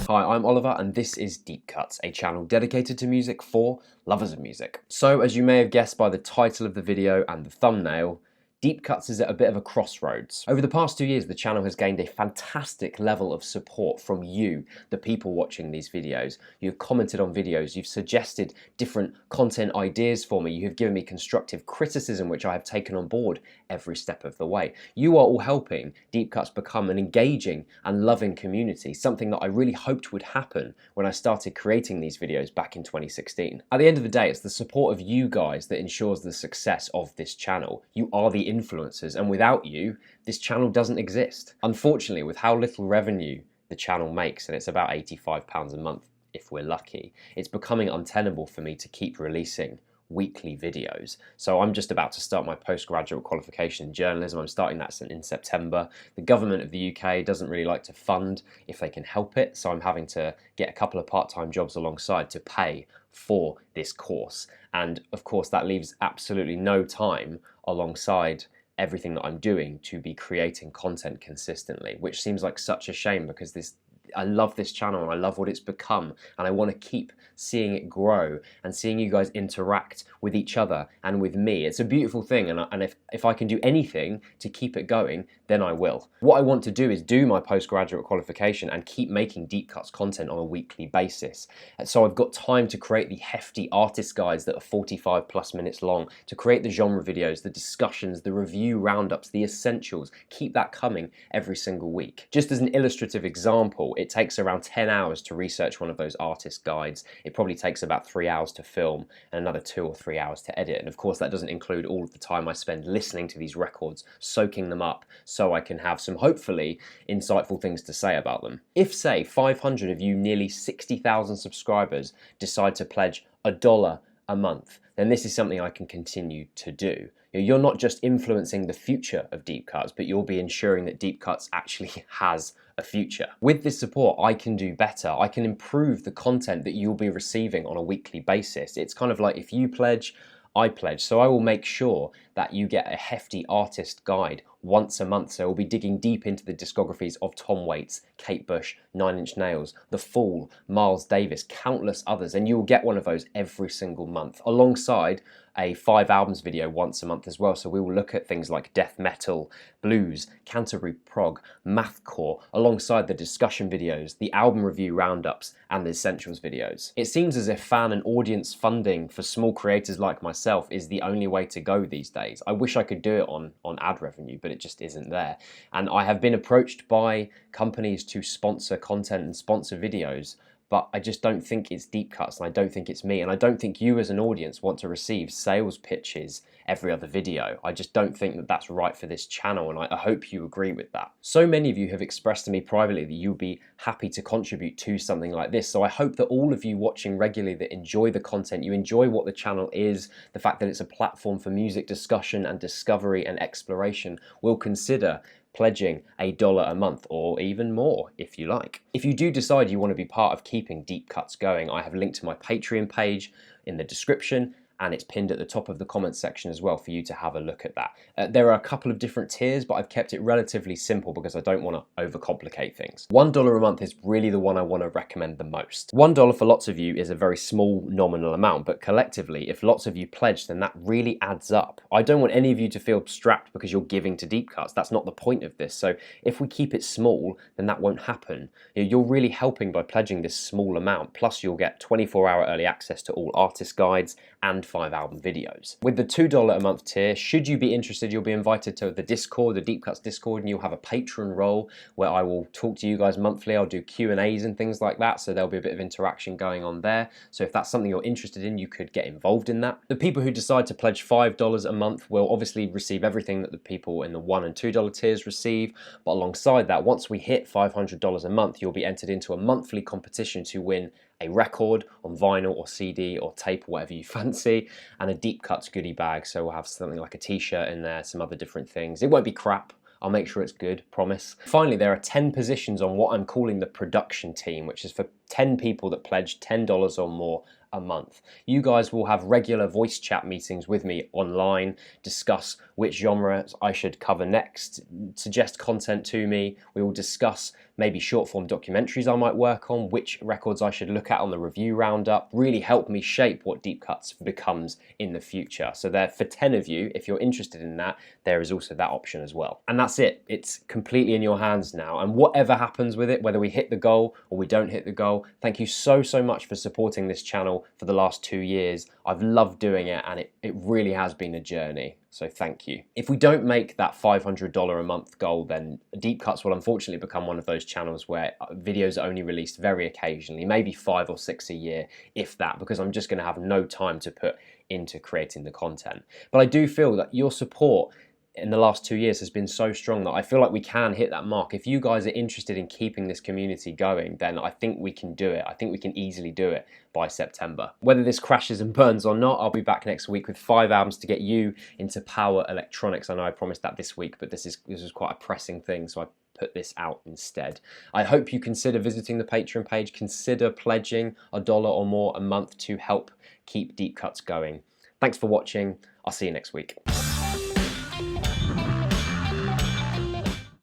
Hi, I'm Oliver and this is Deep Cuts, a channel dedicated to music for lovers of music. So, as you may have guessed by the title of the video and the thumbnail, Deep Cuts is at a bit of a crossroads. Over the past 2 years, the channel has gained a fantastic level of support from you, the people watching these videos. You've commented on videos, you've suggested different content ideas for me, you have given me constructive criticism which I have taken on board every step of the way. You are all helping Deep Cuts become an engaging and loving community, something that I really hoped would happen when I started creating these videos back in 2016. At the end of the day, it's the support of you guys that ensures the success of this channel. You are the influencers, and without you, this channel doesn't exist. Unfortunately, with how little revenue the channel makes, and it's about £85 a month if we're lucky, it's becoming untenable for me to keep releasing weekly videos. So I'm just about to start my postgraduate qualification in journalism. I'm starting that in September. The government of the UK doesn't really like to fund if they can help it, so I'm having to get a couple of part-time jobs alongside to pay for this course. And of course that leaves absolutely no time alongside everything that I'm doing to be creating content consistently, which seems like such a shame because I love this channel and I love what it's become, and I want to keep seeing it grow and seeing you guys interact with each other and with me. It's a beautiful thing, and if I can do anything to keep it going, then I will. What I want to do is do my postgraduate qualification and keep making Deep Cuts content on a weekly basis. And so I've got time to create the hefty artist guides that are 45+ minutes long, to create the genre videos, the discussions, the review roundups, the essentials. Keep that coming every single week. Just as an illustrative example, it takes around 10 hours to research one of those artist guides. It probably takes about 3 hours to film and another 2 or 3 hours to edit. And of course, that doesn't include all of the time I spend listening to these records, soaking them up, so I can have some hopefully insightful things to say about them. If, say, 500 of you nearly 60,000 subscribers decide to pledge $1 a month, then this is something I can continue to do. You're not just influencing the future of Deep Cuts, but you'll be ensuring that Deep Cuts actually has a future. With this support, I can do better. I can improve the content that you'll be receiving on a weekly basis. It's kind of like if you pledge, I pledge. So I will make sure that you get a hefty artist guide once a month. So we'll be digging deep into the discographies of Tom Waits, Kate Bush, Nine Inch Nails, The Fool, Miles Davis, countless others, and you'll get one of those every single month, alongside a 5 albums video once a month as well. So we will look at things like death metal, blues, Canterbury prog, mathcore, alongside the discussion videos, the album review roundups, and the essentials videos. It seems as if fan and audience funding for small creators like myself is the only way to go these days. I wish I could do it on ad revenue, but it just isn't there. And I have been approached by companies to sponsor content and sponsor videos, but I just don't think it's Deep Cuts, and I don't think it's me, and I don't think you as an audience want to receive sales pitches every other video. I just don't think that that's right for this channel, and I hope you agree with that. So many of you have expressed to me privately that you'll be happy to contribute to something like this, so I hope that all of you watching regularly that enjoy the content, you enjoy what the channel is, the fact that it's a platform for music discussion and discovery and exploration, will consider pledging $1 a month, or even more if you like. If you do decide you want to be part of keeping Deep Cuts going, I have linked to my Patreon page in the description, and it's pinned at the top of the comments section as well for you to have a look at that. There are a couple of different tiers, but I've kept it relatively simple because I don't want to overcomplicate things. $1 a month is really the one I want to recommend the most. $1 for lots of you is a very small nominal amount, but collectively, if lots of you pledge, then that really adds up. I don't want any of you to feel strapped because you're giving to Deep Cuts. That's not the point of this. So if we keep it small, then that won't happen. You're really helping by pledging this small amount. Plus you'll get 24-hour early access to all artist guides and 5 album videos. With the $2 a month tier, should you be interested, you'll be invited to the Discord, the Deep Cuts Discord, and you'll have a patron role where I will talk to you guys monthly. I'll do Q&As and things like that, so there'll be a bit of interaction going on there. So if that's something you're interested in, you could get involved in that. The people who decide to pledge $5 a month will obviously receive everything that the people in the $1 and $2 tiers receive, but alongside that, once we hit $500 a month, you'll be entered into a monthly competition to win a record on vinyl or CD or tape, whatever you fancy, and a Deep Cuts goodie bag. So we'll have something like a t-shirt in there, some other different things. It won't be crap. I'll make sure it's good, promise. Finally, there are 10 positions on what I'm calling the production team, which is for 10 people that pledge $10 or more a month. You guys will have regular voice chat meetings with me online, discuss which genres I should cover next, suggest content to me. We will discuss maybe short form documentaries I might work on, which records I should look at on the review roundup, really help me shape what Deep Cuts becomes in the future. So there, for 10 of you, if you're interested in that, there is also that option as well. And that's it. It's completely in your hands now. And whatever happens with it, whether we hit the goal or we don't hit the goal, thank you so much for supporting this channel for the last 2 years. I've loved doing it, and it really has been a journey. So thank you. If we don't make that $500 a month goal, then Deep Cuts will unfortunately become one of those channels where videos are only released very occasionally, maybe 5 or 6 a year, if that, because I'm just going to have no time to put into creating the content. But I do feel that your support in the last 2 years has been so strong that I feel like we can hit that mark. If you guys are interested in keeping this community going, then I think we can do it. I think we can easily do it by September. Whether this crashes and burns or not, I'll be back next week with 5 albums to get you into power electronics. I know I promised that this week, but this is quite a pressing thing, so I put this out instead. I hope you consider visiting the Patreon page, consider pledging $1 or more a month to help keep Deep Cuts going. Thanks for watching. I'll see you next week.